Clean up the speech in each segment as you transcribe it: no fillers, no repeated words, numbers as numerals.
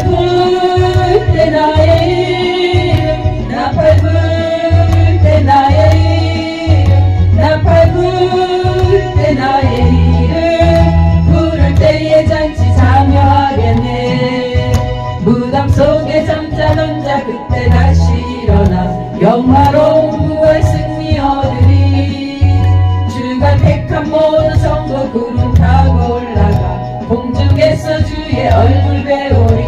부를 때 나의 이름 나팔 불 때 나의 이름 나팔 불 때 나의 이름 부를 때에 잔치 참여하겠네. 무덤 속에 잠자던 자 그때 다시 일어나 영화로운 부활 승리 얻으리. 주가 택한 모든 성도 구름 타고 올라가 공중에서 주의 얼굴 배우리.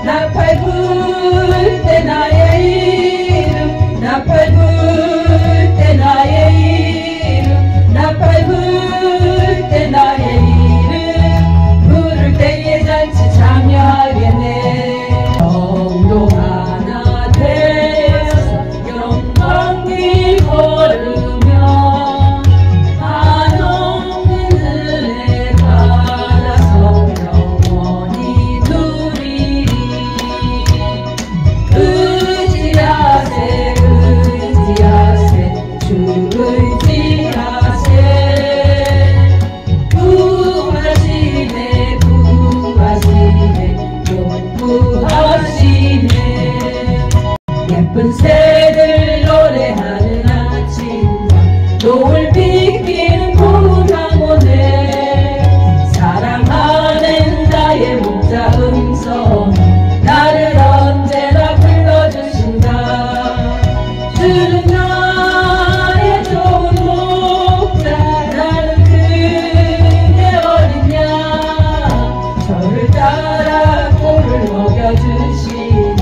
나팔 불 때 나의 이름 나팔 불 때 나의 이름 나팔 불 때 나의 이름 부를 때에 잔치 참여하겠네. 성도 하나 되어서 영광 길 걸으며 한없는 은혜 받아서 영원히 누리리. 의지하세 의지하세 주 의지하세 구하시네 구하시네 용구하시네. 예쁜 새들 노래하는 아침과 노을 비키는 고운 강원에 사랑하는 나의 목자 음성 나를 언제나 불러주신다. 주는 나의 좋은 목자 나는 그게 어딨냐. 저를 따라 꼴을 먹여주시니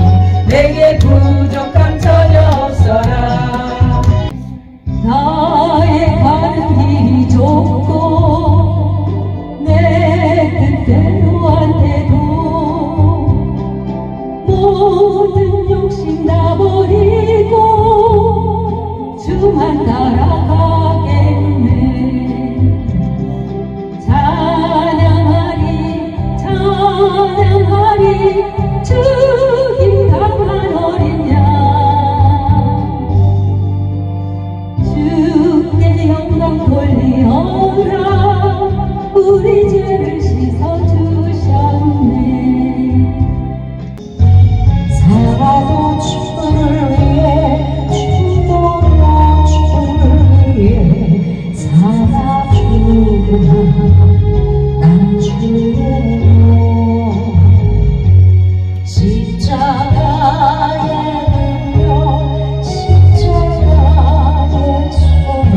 내게 부족함 전혀 없어라. 나의 가는 길이 좁고 내 뜻대로 안 돼도 모든 욕심 다 버리고 주만 따라가겠네. 찬양하리 찬양하리 죽임 당한 어린 양 주께 영광 돌리어라. 우리 죄를 씻어주셨네. 살아도 주를 위해 죽어도 주를 위해 살아주구나. 난 주의 십자가의 능력 십자가의 소망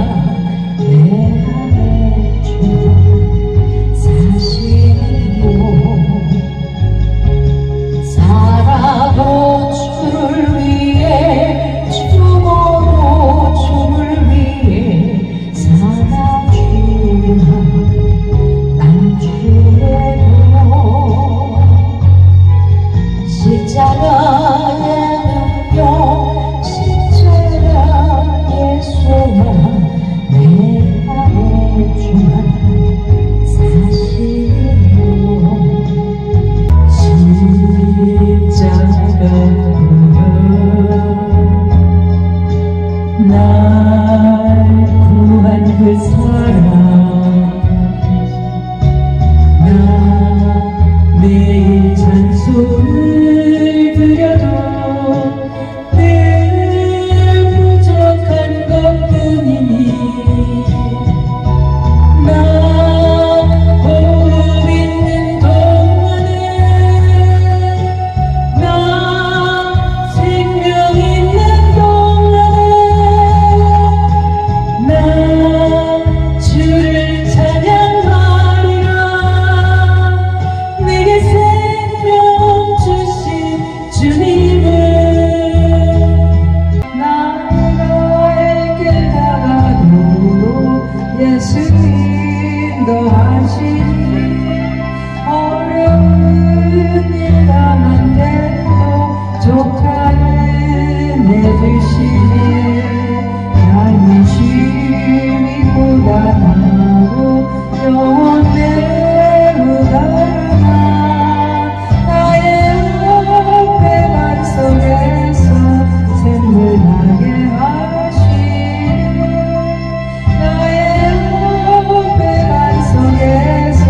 내 안에 주는 사실이요. 살아도 주를 위해 죽어도 주를 위해 살아주구나. 난 주의 십자가의 능력 십자가의 소망 내 안에 주만 사실이요. 십자가 날 구한 그 사랑 나 매일 찬송을 드려도 늘 부족한 것뿐이니 나 호흡 있는 동안에 나 생명 있는 동안에 나 주를 찬양하리라. 내게 생명 주신 주님을 나의 길 다가도 예수 인도하시니 어려운 일 당한데도 족한 은혜 주시니 나의 힘이 고단하고 영원 매우 달아나 나의 앞에 반석에서 샘물 나게 하시니 나의 앞에 반석에서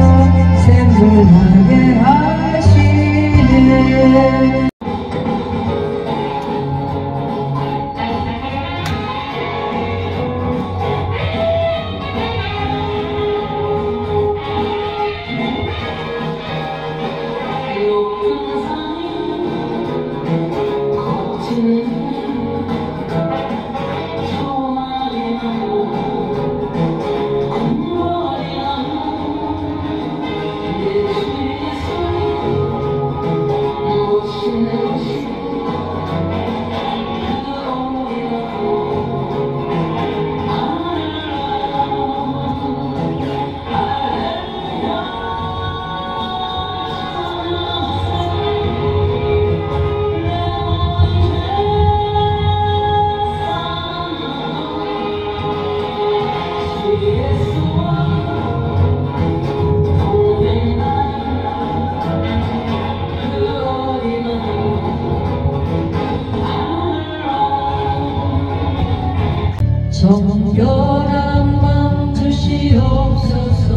정결한 맘 주시옵소서.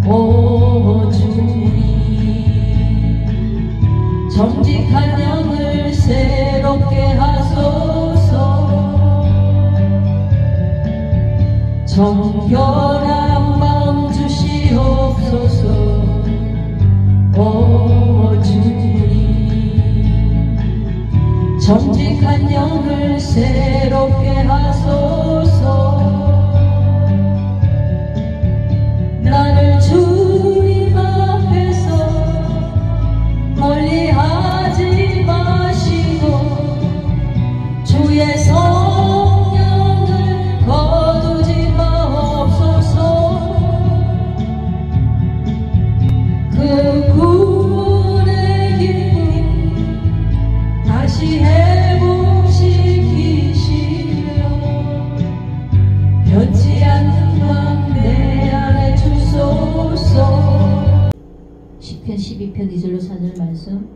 오 주님, 정직한 영을 새롭게 하소서. 정결한 마음 주시옵소서. 오 주님, 정직한 영을 새롭게 하소서. 나를 주님 앞에서 멀리하지 마시고 주의 성령을 거두지 마옵소서. 그 구원의 기쁨 다시 회복시키시며 변치 않는 맘 내 안에 주소서. 시편 12편 2절로 4절 말씀.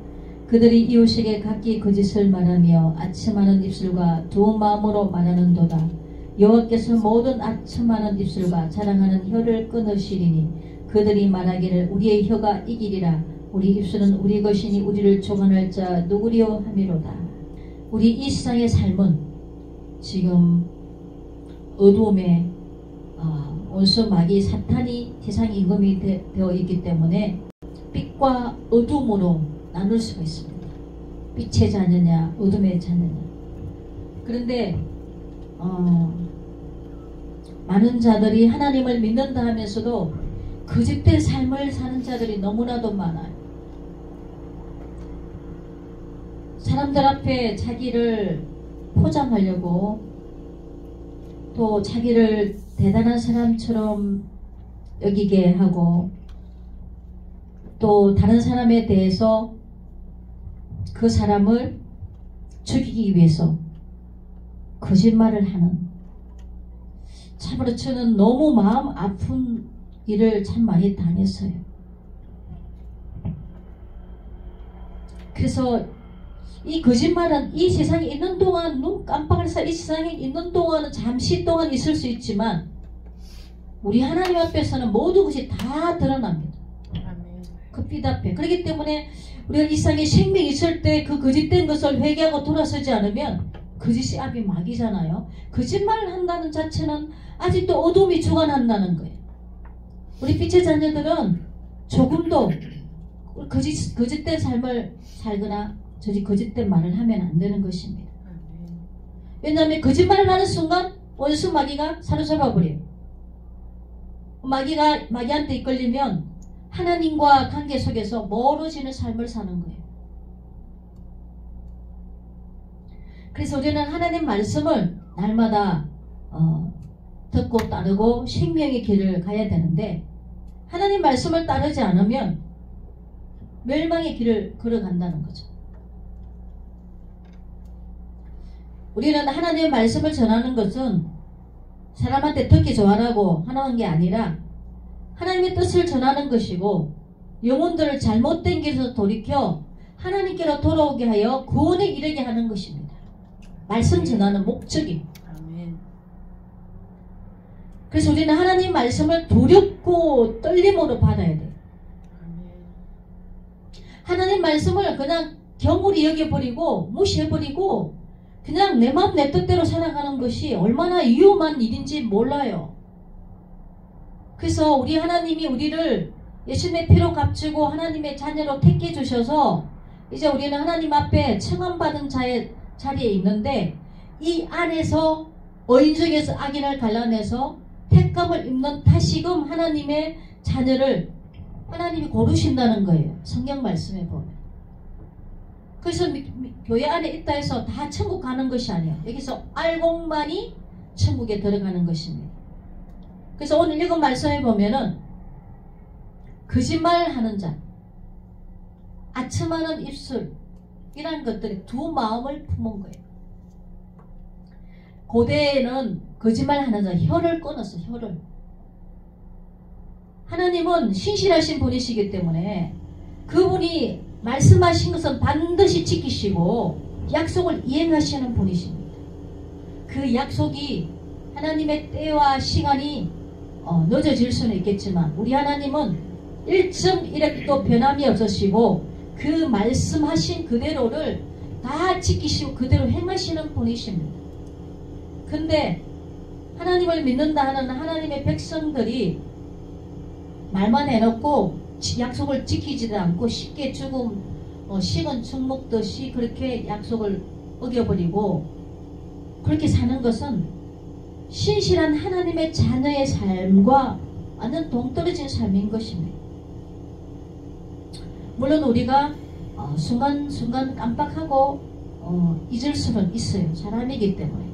그들이 이웃에게 각기 거짓을 말하며 아첨하는 입술과 두 마음으로 말하는도다. 여호와께서 모든 아첨하는 입술과 자랑하는 혀를 끊으시리니 그들이 말하기를 우리의 혀가 이기리라. 우리 입술은 우리 것이니 우리를 조관할 자 누구리요 하미로다. 우리 이 세상의 삶은 지금 어두움에 원수 마귀 사탄이 세상 임금이 되어 있기 때문에 빛과 어둠으로 나눌 수가 있습니다. 빛의 자녀냐 어둠의 자녀냐. 그런데 많은 자들이 하나님을 믿는다 하면서도 거짓된 삶을 사는 자들이 너무나도 많아요. 사람들 앞에 자기를 포장하려고 또 자기를 대단한 사람처럼 여기게 하고 또 다른 사람에 대해서 그 사람을 죽이기 위해서 거짓말을 하는, 참으로 저는 너무 마음 아픈 일을 참 많이 당했어요. 그래서 이 거짓말은 이 세상에 있는 동안, 눈 깜빡해서 이 세상에 있는 동안은 잠시 동안 있을 수 있지만 우리 하나님 앞에서는 모든 것이 다 드러납니다. 그 빛 앞에. 그렇기 때문에 우리가 이 세상에 생명이 있을 때 그 거짓된 것을 회개하고 돌아서지 않으면 거짓이 앞이 마귀잖아요. 거짓말을 한다는 자체는 아직도 어둠이 주관한다는 거예요. 우리 빛의 자녀들은 조금도 거짓된 삶을 살거나 거짓된 말을 하면 안 되는 것입니다. 왜냐하면 거짓말을 하는 순간 원수 마귀가 사로잡아 버려요. 마귀한테 이끌리면 하나님과 관계 속에서 멀어지는 삶을 사는 거예요. 그래서 우리는 하나님 말씀을 날마다 듣고 따르고 생명의 길을 가야 되는데 하나님 말씀을 따르지 않으면 멸망의 길을 걸어간다는 거죠. 우리는 하나님의 말씀을 전하는 것은 사람한테 듣기 좋아라고 하는 게 아니라 하나님의 뜻을 전하는 것이고 영혼들을 잘못된 길에서 돌이켜 하나님께로 돌아오게 하여 구원에 이르게 하는 것입니다. 말씀 전하는 목적이. 그래서 우리는 하나님 말씀을 두렵고 떨림으로 받아야 돼요. 하나님 말씀을 그냥 경홀히 여겨버리고 무시해버리고 그냥 내 마음 내 뜻대로 살아가는 것이 얼마나 위험한 일인지 몰라요. 그래서 우리 하나님이 우리를 예수님의 피로 값주고 하나님의 자녀로 택해 주셔서 이제 우리는 하나님 앞에 청함받은 자의 자리에 있는데 이 안에서 어인 중에서 악인을 갈라내서 택감을 입는 다시금 하나님의 자녀를 하나님이 고르신다는 거예요. 성경 말씀에 보면. 그래서 교회 안에 있다 해서 다 천국 가는 것이 아니에요. 여기서 알곡만이 천국에 들어가는 것입니다. 그래서 오늘 읽은 말씀에 보면은 거짓말하는 자, 아첨하는 입술 이런 것들이 두 마음을 품은 거예요. 고대에는 거짓말 하는 자 혀를 끊었어. 혀를. 하나님은 신실하신 분이시기 때문에 그분이 말씀하신 것은 반드시 지키시고 약속을 이행하시는 분이십니다. 그 약속이 하나님의 때와 시간이 늦어질 수는 있겠지만 우리 하나님은 1.1획도 변함이 없으시고 그 말씀하신 그대로를 다 지키시고 그대로 행하시는 분이십니다. 근데 하나님을 믿는다 하는 하나님의 백성들이 말만 해놓고 약속을 지키지도 않고 쉽게 죽음 식은 죽 먹듯이 그렇게 약속을 어겨버리고 그렇게 사는 것은 신실한 하나님의 자녀의 삶과 완전 동떨어진 삶인 것입니다. 물론 우리가 순간순간 깜빡하고 잊을 수는 있어요. 사람이기 때문에.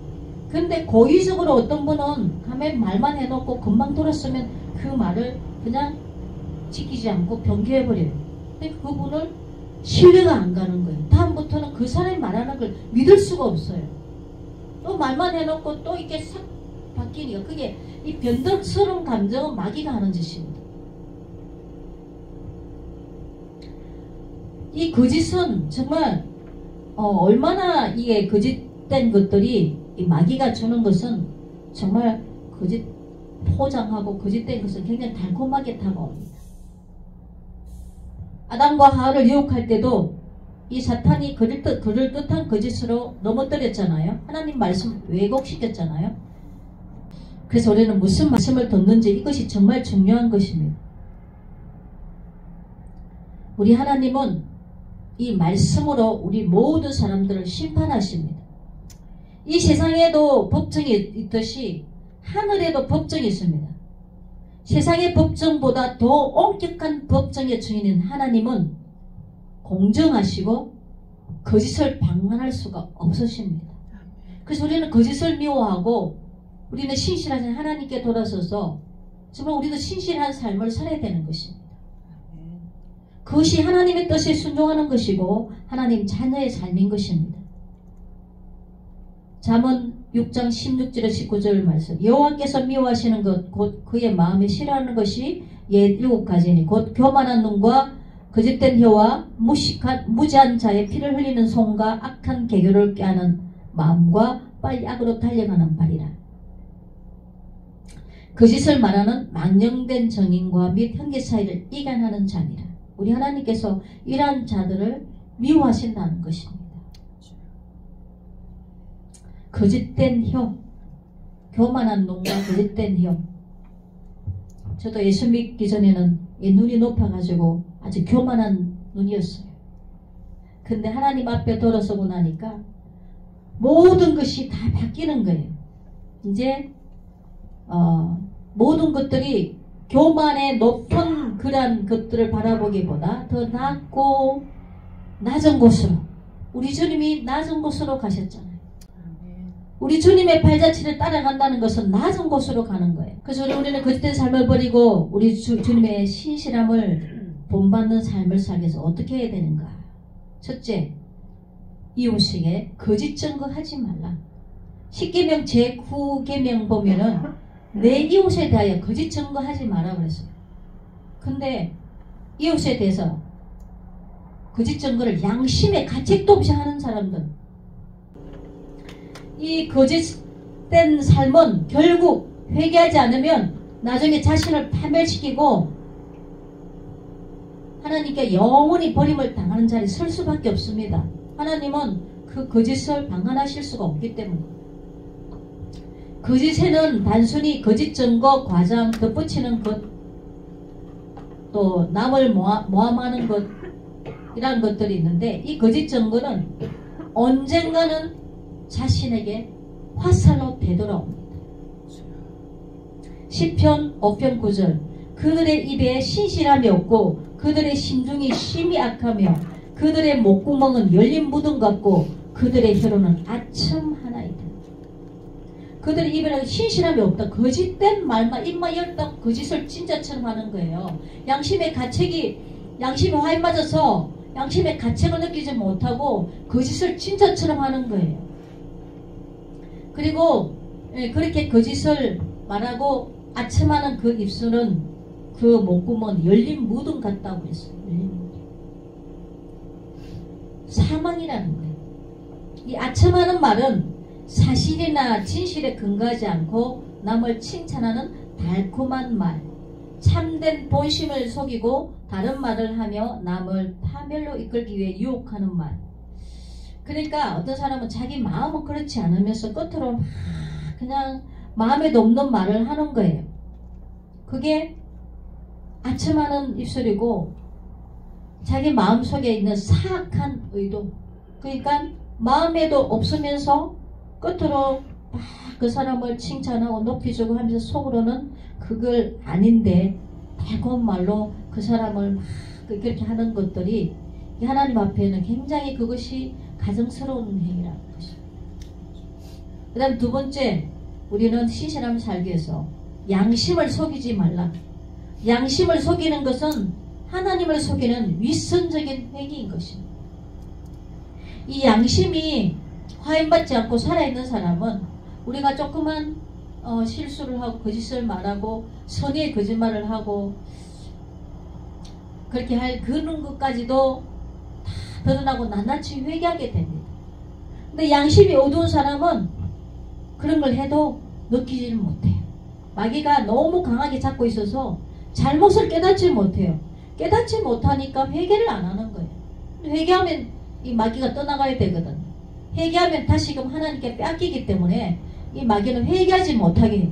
근데 고의적으로 어떤 분은 가면 말만 해놓고 금방 돌았으면 그 말을 그냥 지키지 않고 변개해버려요. 근데 그분을 신뢰가 안 가는 거예요. 다음부터는 그 사람이 말하는 걸 믿을 수가 없어요. 또 말만 해놓고 또 이렇게 싹 바뀌니까 그게 이 변덕스러운 감정은 마귀가 하는 짓입니다. 이 거짓은 정말 얼마나 이게 거짓된 것들이 이 마귀가 주는 것은 정말 거짓 포장하고 거짓된 것은 굉장히 달콤하게 다가옵니다. 아담과 하와를 유혹할 때도 이 사탄이 그럴듯한 거짓으로 넘어뜨렸잖아요. 하나님 말씀 왜곡시켰잖아요. 그래서 우리는 무슨 말씀을 듣는지 이것이 정말 중요한 것입니다. 우리 하나님은 이 말씀으로 우리 모든 사람들을 심판하십니다. 이 세상에도 법정이 있듯이 하늘에도 법정이 있습니다. 세상의 법정보다 더 엄격한 법정의 주인인 하나님은 공정하시고 거짓을 방관할 수가 없으십니다. 그래서 우리는 거짓을 미워하고 우리는 신실하신 하나님께 돌아서서 정말 우리도 신실한 삶을 살아야 되는 것입니다. 그것이 하나님의 뜻에 순종하는 것이고 하나님 자녀의 삶인 것입니다. 잠언 6장 16절에 19절 말씀 여호와께서 미워하시는 것 곧 그의 마음에 싫어하는 것이 옛 7가지니 곧 교만한 눈과 거짓된 혀와 무지한 자의 피를 흘리는 손과 악한 계교를 꾀하는 마음과 빨리 악으로 달려가는 발이라. 거짓을 말하는 망령된 정인과 및 형제 사이를 이간하는 자니라. 우리 하나님께서 이러한 자들을 미워하신다는 것입니다. 거짓된 혀, 교만한 눈과 거짓된 혀. 저도 예수 믿기 전에는 이 눈이 높아가지고 아주 교만한 눈이었어요. 근데 하나님 앞에 돌아서고 나니까 모든 것이 다 바뀌는 거예요. 이제 모든 것들이 교만의 높은 그런 것들을 바라보기보다 더 낮고 낮은 곳으로 우리 주님이 낮은 곳으로 가셨잖아요. 우리 주님의 발자취를 따라간다는 것은 낮은 곳으로 가는 거예요. 그래서 우리는 거짓된 삶을 버리고 우리 주님의 신실함을 본받는 삶을 살기 위해서 어떻게 해야 되는가? 첫째, 이웃에게 거짓 증거하지 말라. 10계명 제9계명 보면은 내 이웃에 대하여 거짓 증거하지 마라 그랬어요. 근데 이웃에 대해서 거짓 증거를 양심의 가책도 없이 하는 사람들, 이 거짓된 삶은 결국 회개하지 않으면 나중에 자신을 파멸시키고 하나님께 영원히 버림을 당하는 자리에 설 수밖에 없습니다. 하나님은 그 거짓을 방관하실 수가 없기 때문에. 거짓에는 단순히 거짓 증거, 과장, 덧붙이는 것, 또 남을 모함하는 것, 이런 것들이 있는데 이 거짓 증거는 언젠가는 자신에게 화살로 되돌아옵니다. 시편 5편 9절 그들의 입에 신실함이 없고 그들의 심중이 심히 악하며 그들의 목구멍은 열린 무덤 같고 그들의 혀로는 아첨 하나이다. 그들의 입에는 신실함이 없다. 거짓된 말만 입만 열다 거짓을 진짜처럼 하는 거예요. 양심의 화에 맞아서 양심의 가책을 느끼지 못하고 거짓을 진짜처럼 하는 거예요. 그리고 그렇게 거짓을 말하고 아첨하는 그 입술은 그 목구멍은 열린 무덤 같다고 했어요. 열린 무덤. 사망이라는 거예요. 이 아첨하는 말은 사실이나 진실에 근거하지 않고 남을 칭찬하는 달콤한 말, 참된 본심을 속이고 다른 말을 하며 남을 파멸로 이끌기 위해 유혹하는 말. 그러니까 어떤 사람은 자기 마음은 그렇지 않으면서 겉으로 그냥 마음에도 없는 말을 하는 거예요. 그게 아첨하는 입술이고 자기 마음속에 있는 사악한 의도, 그러니까 마음에도 없으면서 겉으로 막 그 사람을 칭찬하고 높이주고 하면서 속으로는 그걸 아닌데 달콤한 말로 그 사람을 막 그렇게 하는 것들이 하나님 앞에는 굉장히 그것이 가증스러운 행위라는 것입니다. 그 다음 두 번째, 우리는 신실하며 살기 위해서 양심을 속이지 말라. 양심을 속이는 것은 하나님을 속이는 위선적인 행위인 것입니다. 이 양심이 화인받지 않고 살아있는 사람은 우리가 조그만 실수를 하고 거짓을 말하고 선의의 거짓말을 하고 그렇게 할 그런 것까지도 다 드러나고 낱낱이 회개하게 됩니다. 근데 양심이 어두운 사람은 그런 걸 해도 느끼지를 못해요. 마귀가 너무 강하게 잡고 있어서 잘못을 깨닫지 못해요. 깨닫지 못하니까 회개를 안 하는 거예요. 회개하면 이 마귀가 떠나가야 되거든. 회개하면 다시금 하나님께 뺏기기 때문에 이 마귀는 회개하지 못하게 해요.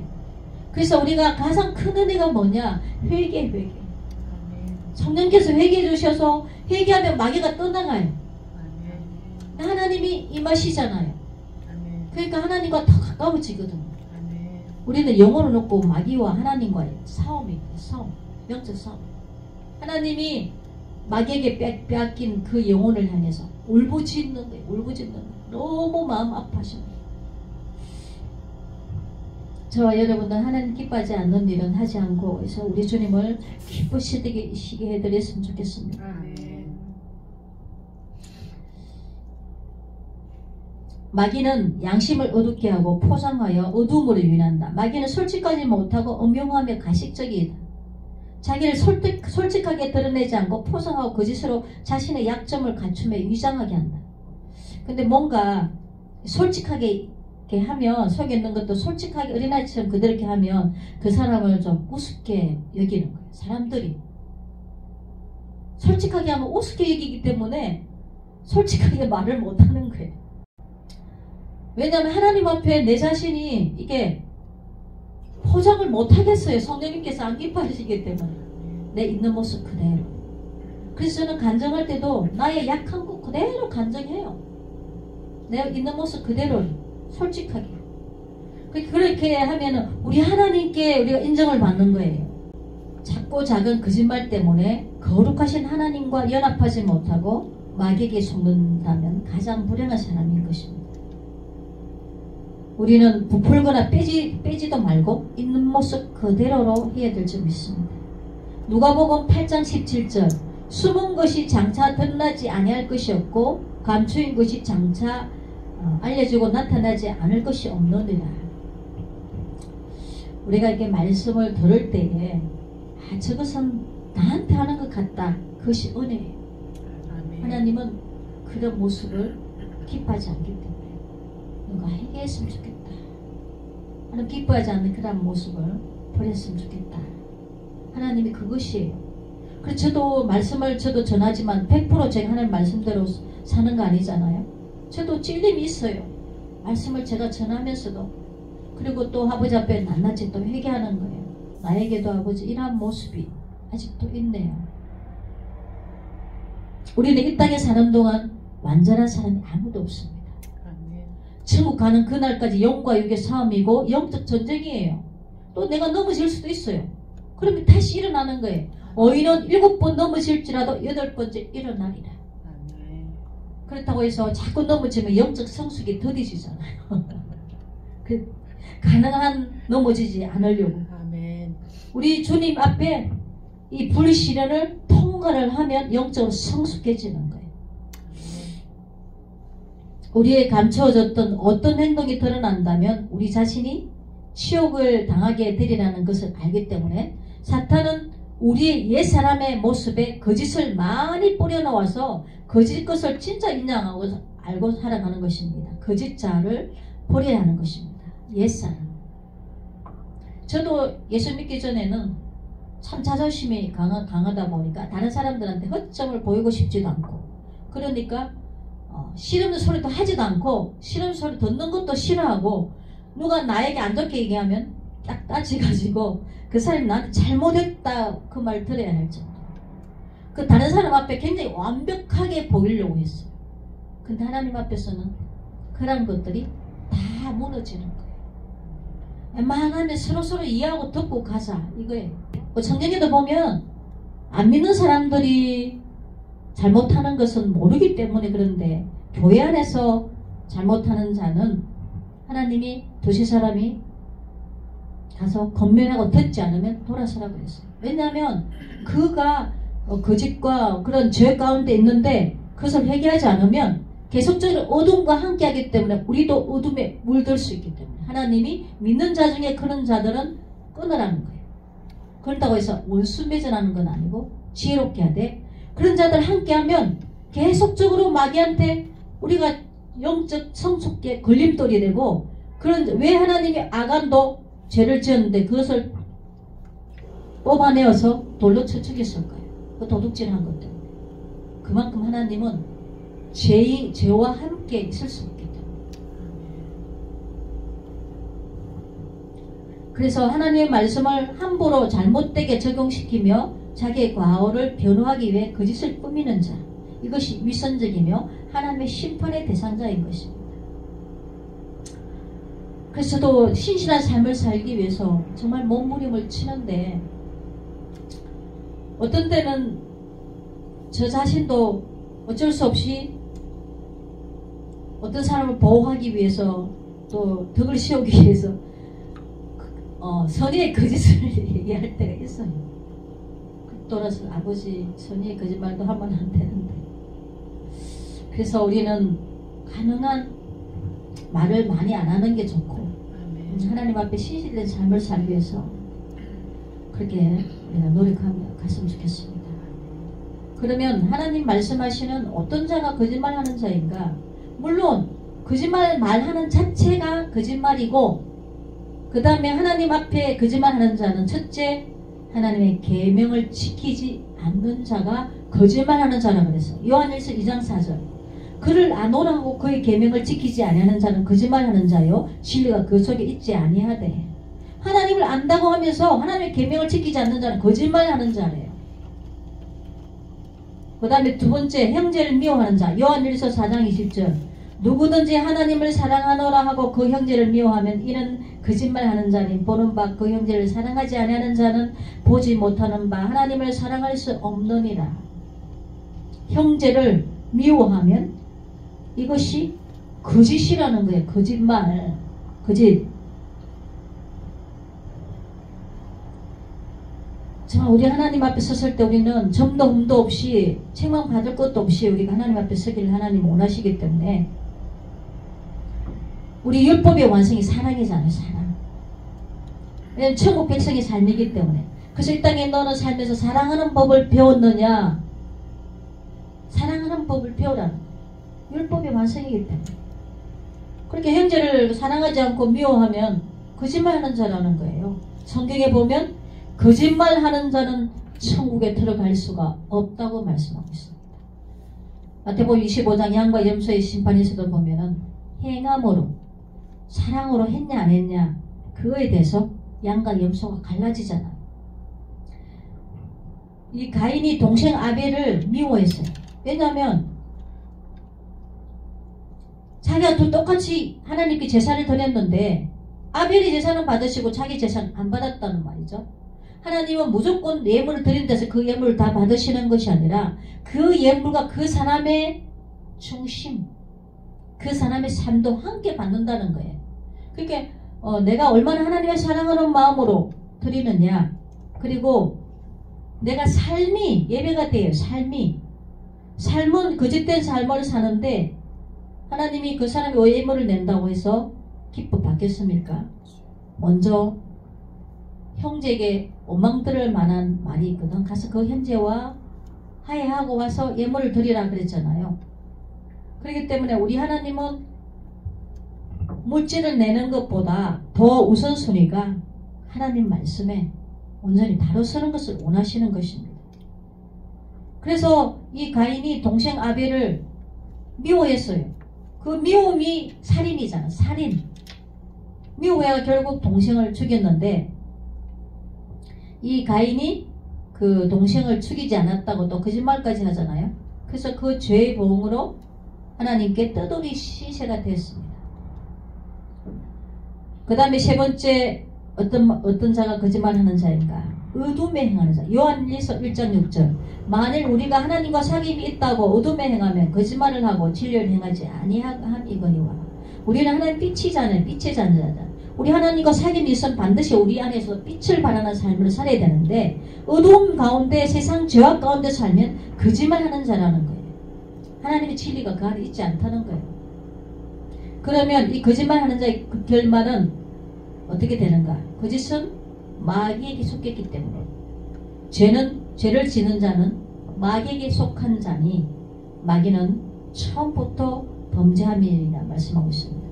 그래서 우리가 가장 큰 은혜가 뭐냐? 회개. 성령께서 회개해 주셔서 회개하면 마귀가 떠나가요. 하나님이 임하시잖아요. 그러니까 하나님과 더 가까워지거든요. 우리는 영혼을 놓고 마귀와 하나님과의 싸움입니다. 싸움. 영적 싸움. 하나님이 마귀에게 빼앗긴 그 영혼을 향해서 울부짖는 거예요. 울부짖는 거예요. 너무 마음 아파하십니다. 저와 여러분들 하나님 기뻐하지 않는 일은 하지 않고 해서 우리 주님을 기쁘시게 해드렸으면 좋겠습니다. 마귀는 양심을 어둡게 하고 포장하여 어두움으로 유인한다. 마귀는 솔직하지 못하고 음흉하며 가식적이다. 자기를 솔직하게 드러내지 않고 포장하고 거짓으로 자신의 약점을 갖추며 위장하게 한다. 근데 뭔가 솔직하게 이렇게 하면, 속에 있는 것도 솔직하게 어린아이처럼 그대로 이렇게 하면 그 사람을 좀 우습게 여기는 거예요. 사람들이 솔직하게 하면 우습게 여기기 때문에 솔직하게 말을 못하는 거예요. 왜냐하면 하나님 앞에 내 자신이 이게 포장을 못하겠어요. 성령님께서 안 기뻐하시기 때문에. 내 있는 모습 그대로. 그래서 저는 간증할 때도 나의 약한 것 그대로 간증해요. 내 있는 모습 그대로 솔직하게. 그렇게 하면은 우리 하나님께 우리가 인정을 받는 거예요. 작고 작은 거짓말 때문에 거룩하신 하나님과 연합하지 못하고 마귀에게 속는다면 가장 불행한 사람인 것입니다. 우리는 부풀거나 빼지도 말고 있는 모습 그대로로 해야 될 줄 믿습니다. 누가복음 8장 17절 숨은 것이 장차 드러나지 아니할 것이 없고 감추인 것이 장차 알려지고 나타나지 않을 것이 없느니라. 우리가 이렇게 말씀을 들을 때에 저것은 나한테 하는 것 같다. 그것이 은혜예요. 하나님은 그런 모습을 기뻐하지 않기 때문에 누가 회개했으면 좋겠다. 하나님 기뻐하지 않는 그런 모습을 버렸으면 좋겠다. 하나님이 그것이에요. 그래서 저도 말씀을 저도 전하지만 100% 제가 하나님 말씀대로 사는 거 아니잖아요. 저도 찔림이 있어요. 말씀을 제가 전하면서도. 그리고 또 아버지 앞에 낱낱이 또 회개하는 거예요. 나에게도 아버지 이러한 모습이 아직도 있네요. 우리는 이 땅에 사는 동안 완전한 사람이 아무도 없습니다. 천국 가는 그날까지 영과 육의 싸움이고 영적 전쟁이에요. 또 내가 넘어질 수도 있어요. 그러면 다시 일어나는 거예요. 어인은 7번 넘어질지라도 8번째 일어나리라. 그렇다고 해서 자꾸 넘어지면 영적 성숙이 더디지잖아요. 가능한 넘어지지 않으려고. 우리 주님 앞에 이 불시련을 통과를 하면 영적으로 성숙해지는 거예요. 우리의 감추어졌던 어떤 행동이 드러난다면 우리 자신이 치욕을 당하게 되리라는 것을 알기 때문에 사탄은 우리의 옛사람의 모습에 거짓을 많이 뿌려놓아서 거짓 것을 진짜 인정하고 알고 살아가는 것입니다. 거짓자를 버려야 하는 것입니다. 옛사람. 저도 예수 믿기 전에는 참 자존심이 강하다 보니까 다른 사람들한테 허점을 보이고 싶지도 않고, 그러니까 싫은 소리도 하지도 않고 싫은 소리 듣는 것도 싫어하고, 누가 나에게 안 좋게 얘기하면 딱 따지가지고 그 사람이 나한테 잘못했다 그 말 들어야 할 정도. 그 다른 사람 앞에 굉장히 완벽하게 보이려고 했어요. 근데 하나님 앞에서는 그런 것들이 다 무너지는 거예요. 웬만하면 서로서로 이해하고 듣고 가자 이거예요. 성경에도 보면 안 믿는 사람들이 잘못하는 것은 모르기 때문에 그런데, 교회 안에서 잘못하는 자는 하나님이 두세 사람이 가서 권면하고 듣지 않으면 돌아서라고 했어요. 왜냐하면 그가 거짓과 그런 죄 가운데 있는데 그것을 회개하지 않으면 계속적으로 어둠과 함께하기 때문에 우리도 어둠에 물들 수 있기 때문에 하나님이 믿는 자 중에 그런 자들은 끊으라는 거예요. 그렇다고 해서 원수 맺으라는 건 아니고 지혜롭게 하되, 그런 자들 함께하면 계속적으로 마귀한테 우리가 영적 성숙에 걸림돌이 되고, 그런 왜 하나님이 아간도 죄를 지었는데 그것을 뽑아내어서 돌로 쳐 죽였을까요? 그 도둑질한 것 때문에. 그만큼 하나님은 죄와 함께 있을 수 없기 때문에. 그래서 하나님의 말씀을 함부로 잘못되게 적용시키며 자기의 과오를 변호하기 위해 거짓을 꾸미는 자, 이것이 위선적이며 하나님의 심판의 대상자인 것입니다. 그래서 저도 신실한 삶을 살기 위해서 정말 몸부림을 치는데, 어떤 때는 저 자신도 어쩔 수 없이 어떤 사람을 보호하기 위해서 또 덕을 씌우기 위해서 선의의 거짓을 얘기할 때가 있어요. 돌아서 아버지 선의의 거짓말도 하면 안 되는데, 그래서 우리는 가능한 말을 많이 안 하는 게 좋고, 하나님 앞에 신실된 삶을 살기 위해서 그렇게 우리가 노력하며 갔으면 좋겠습니다. 그러면 하나님 말씀하시는 어떤 자가 거짓말하는 자인가? 물론 거짓말 말하는 자체가 거짓말이고, 그 다음에 하나님 앞에 거짓말하는 자는 첫째 하나님의 계명을 지키지 않는 자가 거짓말하는 자라고 그랬어요. 요한일서 2장 4절. 그를 아노라고 그의 계명을 지키지 아니하는 자는 거짓말하는 자요 진리가 그 속에 있지 아니하되. 하나님을 안다고 하면서 하나님의 계명을 지키지 않는 자는 거짓말하는 자래요. 그 다음에 두 번째, 형제를 미워하는 자. 요한일서 4장 20절. 누구든지 하나님을 사랑하노라 하고 그 형제를 미워하면 이는 거짓말하는 자니, 보는 바 그 형제를 사랑하지 아니하는 자는 보지 못하는 바 하나님을 사랑할 수 없느니라. 형제를 미워하면 이것이 거짓이라는 거예요. 거짓말, 거짓. 정말 우리 하나님 앞에 섰을 때 우리는 점도 흠도 없이 책망받을 것도 없이 우리가 하나님 앞에 서기를 하나님 원하시기 때문에, 우리 율법의 완성이 사랑이잖아요. 사랑. 왜냐하면 천국 백성의 삶이기 때문에. 그래서 이 땅에 너는 살면서 사랑하는 법을 배웠느냐? 사랑하는 법을 배우라는 거예요. 율법의 완성이기 때문에. 그렇게 형제를 사랑하지 않고 미워하면 거짓말하는 자라는 거예요. 성경에 보면 거짓말하는 자는 천국에 들어갈 수가 없다고 말씀하고 있습니다. 마태복음 25장 양과 염소의 심판에서도 보면은 행함으로, 사랑으로 했냐 안 했냐, 그거에 대해서 양과 염소가 갈라지잖아요. 이 가인이 동생 아벨을 미워했어요. 왜냐하면 자기가 둘 똑같이 하나님께 제사를 드렸는데 아벨이 제사는 받으시고 자기 제사는 안 받았다는 말이죠. 하나님은 무조건 예물을 드린 데서 그 예물을 다 받으시는 것이 아니라 그 예물과 그 사람의 중심, 그 사람의 삶도 함께 받는다는 거예요. 그러니까 내가 얼마나 하나님의 사랑하는 마음으로 드리느냐, 그리고 내가 삶이 예배가 돼요. 삶은 거짓된 삶을 사는데 하나님이 그 사람이 왜 예물을 낸다고 해서 기뻐 받겠습니까? 먼저 형제에게 원망들을 만한 말이 있거든. 가서 그 형제와 화해하고 와서 예물을 드리라 그랬잖아요. 그렇기 때문에 우리 하나님은 물질을 내는 것보다 더 우선순위가 하나님 말씀에 온전히 바로 서는 것을 원하시는 것입니다. 그래서 이 가인이 동생 아벨을 미워했어요. 그 미움이 살인이잖아. 살인. 미워야 결국 동생을 죽였는데 이 가인이 그 동생을 죽이지 않았다고 또 거짓말까지 하잖아요. 그래서 그 죄의 보응으로 하나님께 떠돌이 시세가 됐습니다. 그 다음에 세 번째 어떤 자가 거짓말하는 자인가? 어둠에 행하는 자. 요한일서 1장 6절. 만일 우리가 하나님과 사귐이 있다고 어둠에 행하면 거짓말을 하고 진리를 행하지 아니함이거니와. 우리는 하나님 빛이잖아요. 빛의 자녀잖아요. 우리 하나님과 사귐이 있으면 반드시 우리 안에서 빛을 발하는 삶을 살아야 되는데 어두움 가운데 세상 죄악 가운데 살면 거짓말하는 자라는 거예요. 하나님의 진리가 그 안에 있지 않다는 거예요. 그러면 이 거짓말하는 자의 그 결말은 어떻게 되는가? 거짓은 마귀에게 속했기 때문에 죄를 지는 자는 마귀에게 속한 자니 마귀는 처음부터 범죄함이라 말씀하고 있습니다.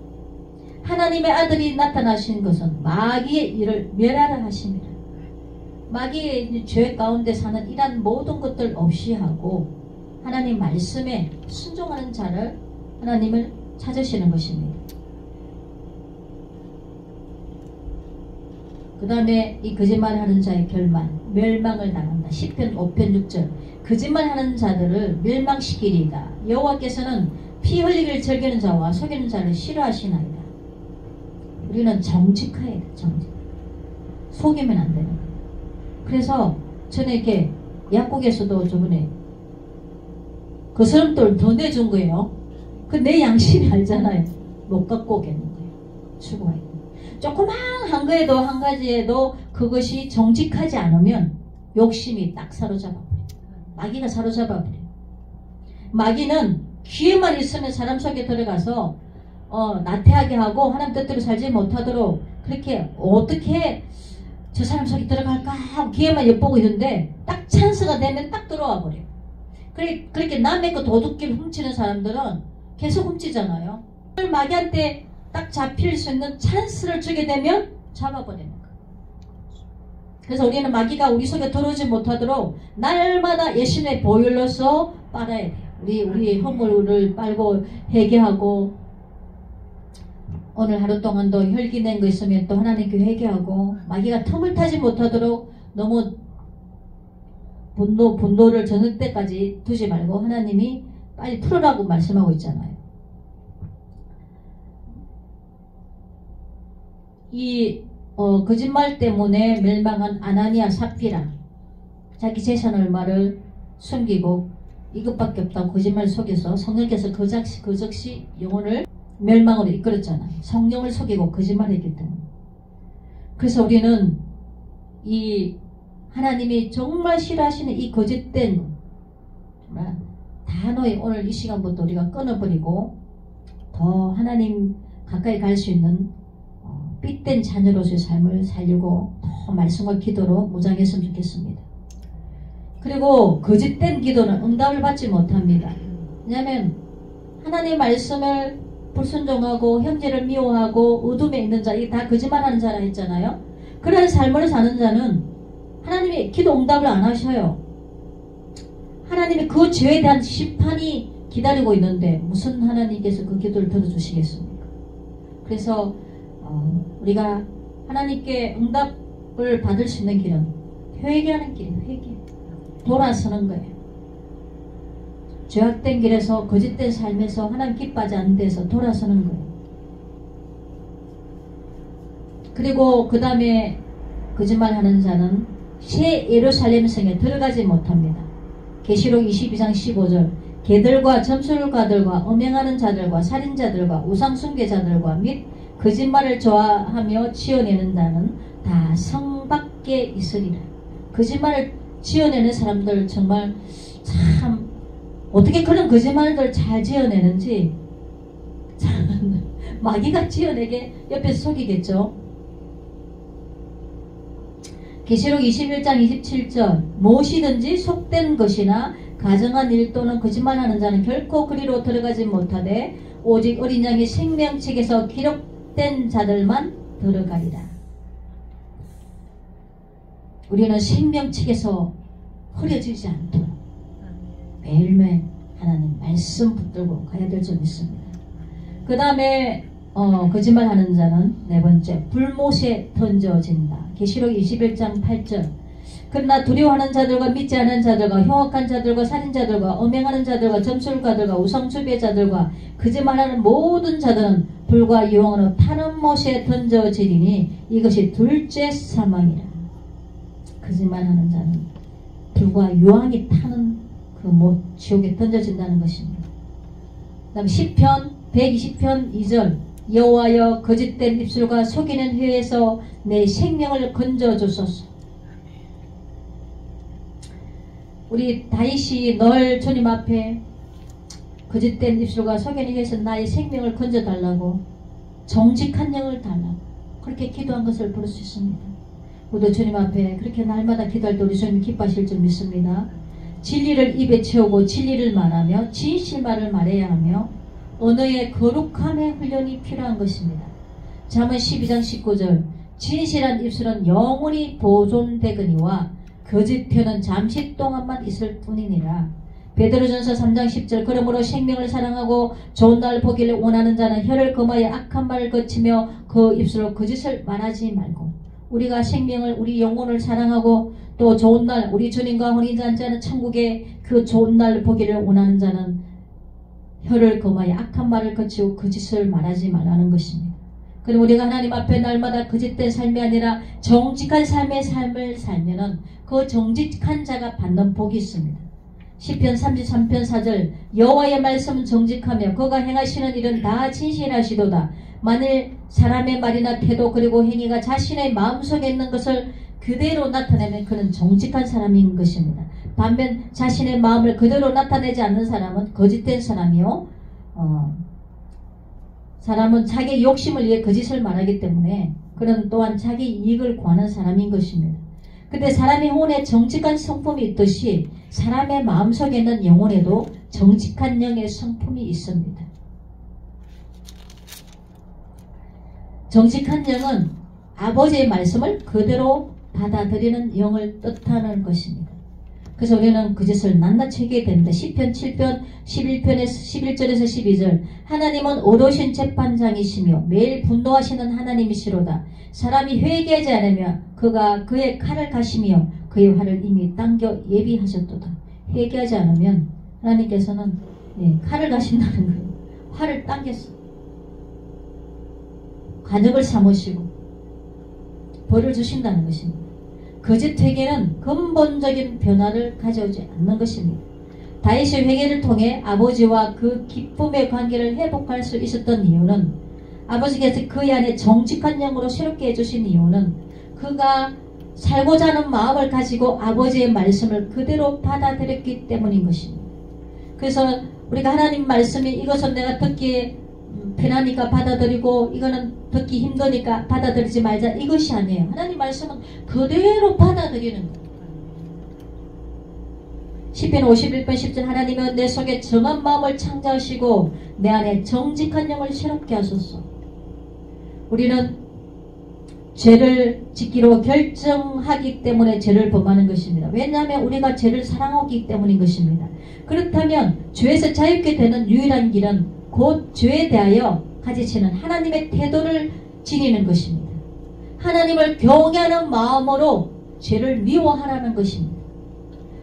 하나님의 아들이 나타나신 것은 마귀의 일을 멸하라 하십니다. 마귀의 죄 가운데 사는 이러한 모든 것들 없이 하고 하나님 말씀에 순종하는 자를 하나님을 찾으시는 것입니다. 그 다음에 이 거짓말하는 자의 결말 멸망을 당한다. 시편 5편 6절. 거짓말하는 자들을 멸망시키리이다. 여호와께서는 피 흘리기를 즐기는 자와 속이는 자를 싫어하시나이다. 우리는 정직해야 돼. 정직. 속이면 안 되는 거예요. 그래서 저는 이렇게 약국에서도 저번에 그 사람들 더 내준 거예요. 그 내 양심이 알잖아요. 못 갖고 오겠는 거예요. 추구가 있는. 조그마한 거에도 한 가지에도 그것이 정직하지 않으면 욕심이 딱 사로잡아버려요. 마귀가 사로잡아버려요. 마귀는 기회만 있으면 사람 속에 들어가서 나태하게 하고 하나님 뜻대로 살지 못하도록 그렇게 어떻게 저 사람 속에 들어갈까 하고 기회만 엿보고 있는데 딱 찬스가 되면 딱 들어와 버려요. 그렇게 남의 거 도둑질 훔치는 사람들은 계속 훔치잖아요. 마귀한테 딱 잡힐 수 있는 찬스를 주게 되면 잡아버리는 거예요. 그래서 우리는 마귀가 우리 속에 들어오지 못하도록 날마다 예수님의 보혈로서 빨아야 돼요. 우리 허물을 빨고 회개하고 오늘 하루 동안도 혈기 낸 거 있으면 또 하나님께 회개하고 마귀가 틈을 타지 못하도록 너무 분노를 저녁 때까지 두지 말고 하나님이 빨리 풀으라고 말씀하고 있잖아요. 이 거짓말 때문에 멸망한 아나니아 삽비라 자기 재산 얼마를 숨기고 이것밖에 없다고 거짓말 속여서 성령께서 그 즉시 영혼을 멸망으로 이끌었잖아요. 성령을 속이고 거짓말했기 때문에. 그래서 우리는 이 하나님이 정말 싫어하시는 이 거짓된 정말 단호히 오늘 이 시간부터 우리가 끊어버리고 더 하나님 가까이 갈 수 있는 빛된 자녀로서의 삶을 살려고 더 말씀과 기도로 무장했으면 좋겠습니다. 그리고 거짓된 기도는 응답을 받지 못합니다. 왜냐하면 하나님의 말씀을 불순종하고 형제를 미워하고 어둠에 있는 자, 이게 다 거짓말하는 자라 했잖아요. 그런 삶을 사는 자는 하나님의 기도 응답을 안 하셔요. 하나님의 그 죄에 대한 심판이 기다리고 있는데 무슨 하나님께서 그 기도를 들어주시겠습니까? 그래서 우리가 하나님께 응답을 받을 수 있는 길은 회개하는 길이에요. 회개. 돌아서는 거예요. 죄악된 길에서 거짓된 삶에서 하나님 기뻐하지 않는 데서 돌아서는 거예요. 그리고 그 다음에 거짓말하는 자는 새 예루살렘 성에 들어가지 못합니다. 계시록 22장 15절 개들과 점술가들과 음행하는 자들과 살인자들과 우상숭배자들과 및 거짓말을 좋아하며 지어내는 자는 다 성 밖에 있으리라. 거짓말을 지어내는 사람들 정말 참 어떻게 그런 거짓말들 잘 지어내는지 마귀가 지어내게 옆에서 속이겠죠. 계시록 21장 27절 무엇이든지 속된 것이나 가정한 일 또는 거짓말하는 자는 결코 그리로 들어가지 못하되 오직 어린 양의 생명책에서 기록된 자들만 들어가리라. 우리는 생명책에서 흐려지지 않도록 매일매일 하나님 말씀 붙들고 가야 될 줄 믿습니다. 그 다음에 거짓말하는 자는 네 번째 불못에 던져진다. 계시록 21장 8절 그러나 두려워하는 자들과 믿지 않은 자들과 흉악한 자들과 살인자들과 엄행하는 자들과 점술가들과 우상숭배자들과 거짓말하는 모든 자들은 불과 유황으로 타는 못에 던져지리니 이것이 둘째 사망이라. 거짓말하는 자는 불과 유황이 타는 그 못 지옥에 던져진다는 것입니다. 그 다음 시편 120편 2절 여호와여 거짓된 입술과 속이는 혀에서 내 생명을 건져주소서. 우리 다윗이 널 주님 앞에 거짓된 입술과 속이는 혀에서 나의 생명을 건져달라고 정직한 영을 달라고 그렇게 기도한 것을 볼 수 있습니다. 우리도 주님 앞에 그렇게 날마다 기도할 때 우리 주님 기뻐하실 줄 믿습니다. 진리를 입에 채우고 진리를 말하며 진실말을 말해야 하며 언어의 거룩함의 훈련이 필요한 것입니다. 잠언 12장 19절 진실한 입술은 영원히 보존되거니와 거짓 혀는 잠시 동안만 있을 뿐이니라. 베드로전서 3장 10절 그러므로 생명을 사랑하고 좋은 날 보기를 원하는 자는 혀를 금하여 악한 말을 거치며 그 입술로 거짓을 말하지 말고 우리가 생명을 우리 영혼을 사랑하고 또 좋은 날 우리 주님과 혼인잔치하는 천국의 그 좋은 날 보기를 원하는 자는 혀를 금하여 악한 말을 거치고 거짓을 말하지 말라는 것입니다. 그럼 우리가 하나님 앞에 날마다 거짓된 삶이 아니라 정직한 삶의 삶을 살면은 그 정직한 자가 받는 복이 있습니다. 시편 33편 4절 여호와의 말씀은 정직하며 그가 행하시는 일은 다 진실하시도다. 만일 사람의 말이나 태도 그리고 행위가 자신의 마음속에 있는 것을 그대로 나타내면 그는 정직한 사람인 것입니다. 반면 자신의 마음을 그대로 나타내지 않는 사람은 거짓된 사람이요 사람은 자기 욕심을 위해 거짓을 말하기 때문에 그는 또한 자기 이익을 구하는 사람인 것입니다. 근데 사람의 혼에 정직한 성품이 있듯이 사람의 마음속에 있는 영혼에도 정직한 영의 성품이 있습니다. 정직한 영은 아버지의 말씀을 그대로 받아들이는 영을 뜻하는 것입니다. 그래서 우리는 거짓을 낱낱이 해야 됩니다. 시편 7편 11절에서 12절 하나님은 어두우신 재판장이시며 매일 분노하시는 하나님이시로다. 사람이 회개하지 않으면 그가 그의 칼을 가시며 그의 활을 이미 당겨 예비하셨도다. 회개하지 않으면 하나님께서는 칼을 가신다는 거예요. 활을 당겼어. 간역을 삼으시고 벌을 주신다는 것입니다. 거짓 회개는 근본적인 변화를 가져오지 않는 것입니다. 다윗의 회개를 통해 아버지와 그 기쁨의 관계를 회복할 수 있었던 이유는 아버지께서 그의 안에 정직한 영으로 새롭게 해주신 이유는 그가 살고자 하는 마음을 가지고 아버지의 말씀을 그대로 받아들였기 때문인 것입니다. 그래서 우리가 하나님 말씀이 이것은 내가 듣기에 편하니까 받아들이고 이거는 듣기 힘드니까 받아들이지 말자 이것이 아니에요. 하나님 말씀은 그대로 받아들이는 거예요. 시편 51편 10절 하나님은 내 속에 정한 마음을 창조하시고 내 안에 정직한 영을 새롭게 하소서. 우리는 죄를 짓기로 결정하기 때문에 죄를 범하는 것입니다. 왜냐하면 우리가 죄를 사랑하기 때문인 것입니다. 그렇다면 죄에서 자유케 되는 유일한 길은 곧 죄에 대하여 가지치는 하나님의 태도를 지니는 것입니다. 하나님을 경외하는 마음으로 죄를 미워하라는 것입니다.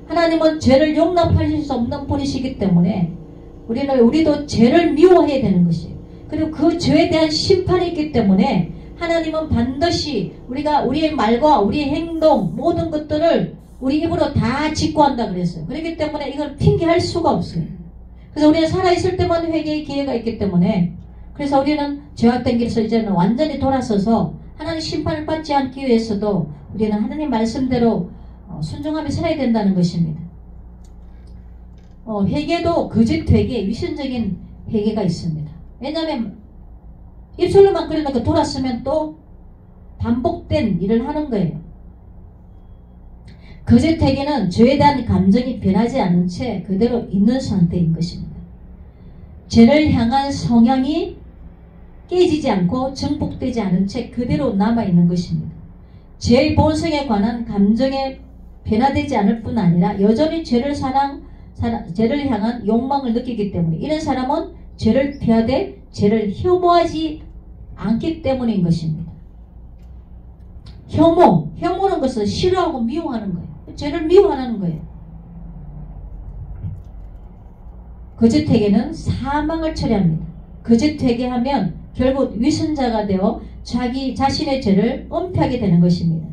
하나님은 죄를 용납하실 수 없는 분이시기 때문에 우리도 죄를 미워해야 되는 것이에요. 그리고 그 죄에 대한 심판이 있기 때문에 하나님은 반드시 우리가 우리의 말과 우리의 행동 모든 것들을 우리 입으로 다 직고한다 그랬어요. 그렇기 때문에 이걸 핑계할 수가 없어요. 그래서 우리는 살아있을 때만 회개의 기회가 있기 때문에 그래서 우리는 죄악된 길에서 이제는 완전히 돌아서서 하나님 심판을 받지 않기 위해서도 우리는 하나님 말씀대로 순종하며 살아야 된다는 것입니다. 회개도 거짓 회개, 위선적인 회개가 있습니다. 왜냐하면 입술로만 그려놓고 돌았으면 또 반복된 일을 하는 거예요. 거짓되기는 죄에 대한 감정이 변하지 않은 채 그대로 있는 상태인 것입니다. 죄를 향한 성향이 깨지지 않고 정복되지 않은 채 그대로 남아있는 것입니다. 죄의 본성에 관한 감정에 변화되지 않을 뿐 아니라 여전히 죄를 향한 욕망을 느끼기 때문에 이런 사람은 죄를 피하되 죄를 혐오하지 않기 때문인 것입니다. 혐오는 것은 싫어하고 미워하는 거예요. 죄를 미워하는 거예요. 거짓회개는 사망을 처리합니다. 거짓회개하면 결국 위선자가 되어 자기 자신의 죄를 은폐하게 되는 것입니다.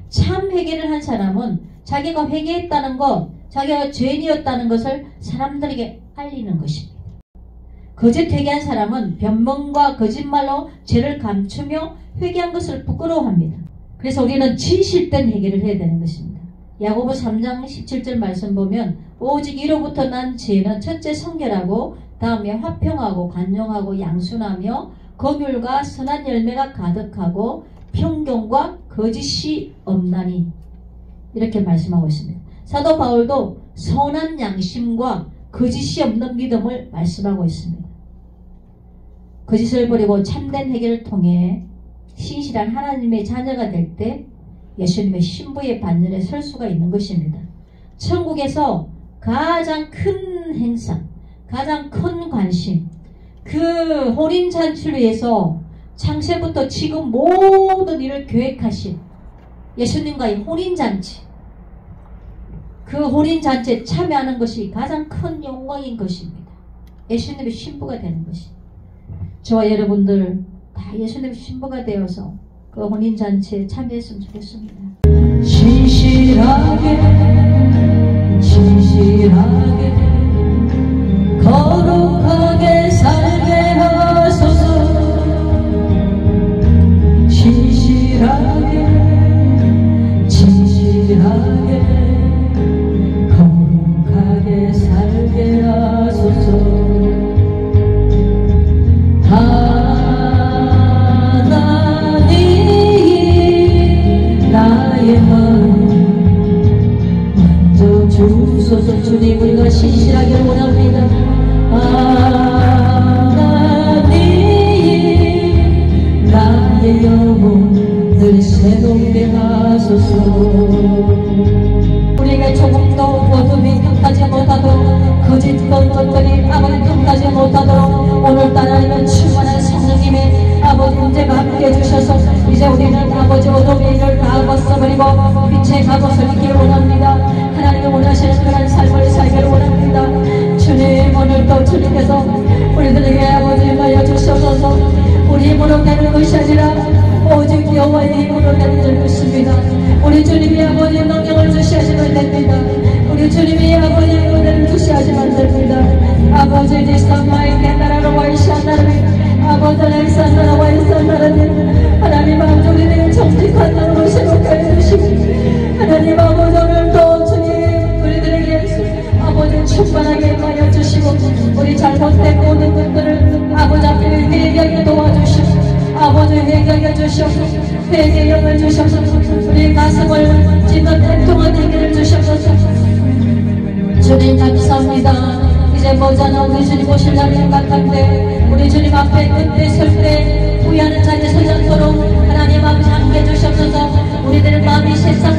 참 회개를 한 사람은 자기가 회개했다는 것, 자기가 죄인이었다는 것을 사람들에게 알리는 것입니다. 거짓 회개한 사람은 변명과 거짓말로 죄를 감추며 회개한 것을 부끄러워합니다. 그래서 우리는 진실된 회개를 해야 되는 것입니다. 야고보 3장 17절 말씀 보면 오직 이로부터 난 죄는 첫째 성결하고 다음에 화평하고 간용하고 양순하며 긍휼과 선한 열매가 가득하고 평경과 거짓이 없나니 이렇게 말씀하고 있습니다. 사도 바울도 선한 양심과 거짓이 없는 믿음을 말씀하고 있습니다. 거짓을 버리고 참된 회개를 통해 신실한 하나님의 자녀가 될 때 예수님의 신부의 반열에 설 수가 있는 것입니다. 천국에서 가장 큰 행사, 가장 큰 관심, 그 혼인잔치를 위해서 창세부터 지금 모든 일을 계획하신 예수님과의 혼인잔치, 그 혼인잔치에 참여하는 것이 가장 큰 영광인 것입니다. 예수님의 신부가 되는 것입니다. 저와 여러분들 다 예수님의 신부가 되어서 그 혼인잔치에 참여했으면 좋겠습니다. 진실하게 거룩하게 살게 하소서. 진실하게 거룩하게 살게 하소서. 주님, 우리가 신실하게 원합니다. 하나님, 나의 영혼을 새롭게 하소서. 우리에게 조금도 어둠이 틈타지 못하도록 거짓된 것들이 아버지 틈타지 못하도록 오늘따라 하나님은 충만한 성령님의 아버지 문제가 함께 해주셔서 이제 우리는 아버지 어둠의 일을 다 벗어버리고 빛의 갑옷을 입기를 원합니다. 하나님이 원하시는 그런 삶을 살기를 원합니다. 주님, 오늘도 주님께서 우리들에게 아버지 임하여 주셔서 우리 힘으로 되는 것이 아니라 오직 여호와의 힘으로 되는 것입니다. 우리 주님이 아버지 능력을 주시하시면 됩니다. 우리 주님이 아버지 은혜를 주시하시면 됩니다. 아버지 니스마이 깨달아라 와이샤나를 아버지 날산나라 와이산나라는 하나님 아버지 우리를 정직한 영으로 새롭게 해주시고 하나님 아버지 오늘도 주님 우리들에게 아버지 충만하게 임하여 주시고 우리 잘못된 모든 것들을 아버지 앞에 회개하게 도와주시고 아버지 회개하게 주시옵소서. 회개의 영을 주시옵소서. 우리 가슴을 찢는 행동한 얘기를 주시옵소서. 주님 감사합니다. 이제 모자나 우리 주님 오실 날이 임박한데 우리 주님 앞에 그때 설 때 후회하는 자리에 서지 않도록 하나님 아버지 함께 해주시옵소서. 우리들의 마음이 세상